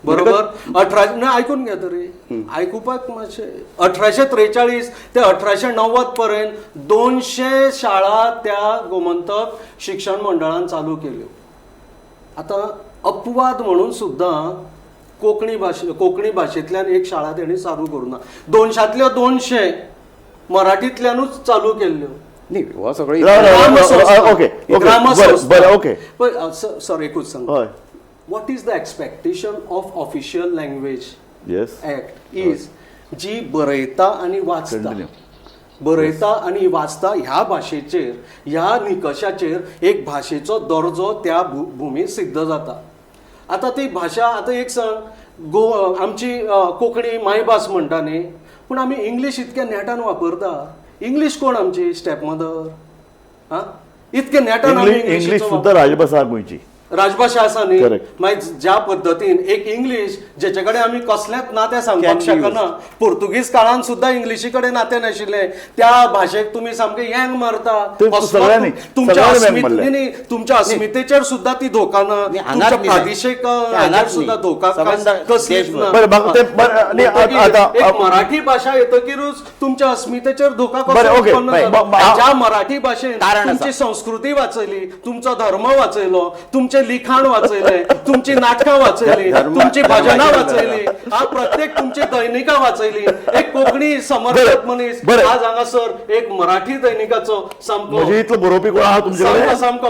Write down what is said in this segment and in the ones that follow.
बरोबर. ऐकून घ्या तरी, ऐकुपाक मातशें. 1843 ते 1890 पर्यंत 200 शाळा त्या गोमंतक शिक्षण मंडळान चालू केल्यो. आता अपवाद म्हणून सुद्दां कोंकणी भाशेंतल्यान एक शाळा तेणी चालू करूना. 200तल्यो 200 मराठींतल्यानूच चालू केल्ल्यो. सर एकूच सांगता, what is the expectation of official language act is जी बरयता आणि वाचता ह्या भाशेचेर, ह्या निकशाचेर एक भाशेचो दर्जो त्या भुमीर सिद्ध जाता. आता ती भाशा, आता एक सांग, आमची कोंकणी मायभास म्हणटा न्ही, पूण आमी इंग्लीश इतक्या नेटान वापरता. इंग्लीश कोण आमची स्टेप मदर? हा, इतके नेटान इंग्लीश सुद्धा राजभाषा गोंयची, राजभाषा आसा न्ही. मागीर ज्या पद्दतीन एक इंग्लीश जेचे कडेन आमी कसलेंच नातें सांगपाक शकना, पोर्तुगीज काळान सुद्दां इंग्लिशी कडेन नातें नाशिल्लें, त्या भाशेक तुमी सामकें यंग मारता. तुमच्या अस्मितेचेर सुद्दां ती धोका ना, तुमच्या प्रादेशीक सुद्दां धोका कसलीच ना. एक मराठी भाशा येतकीरूच तुमच्या अस्मितेचेर धोका कसो? ज्या मराठी भाशेन तुमची संस्कृती वाचयली, तुमचो धर्म वाचयलो, तुमचे लिखाण वाचयले, तुमची नाटकां वाचयली, तुमची भजनां वाचयली, प्रत्येक तुमची दैनिकां वाचयली. एक कोंकणी समर्थक मनीस आज हांगासर एक मराठी दैनिकाचो सामको बरोवपी कोण आहा तुमचे सामको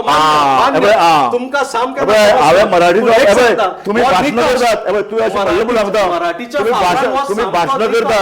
तुमकां सामकें हांवें मराठी तुम्ही भाषण करतात, मराठीच्या तुम्ही भाषण करतात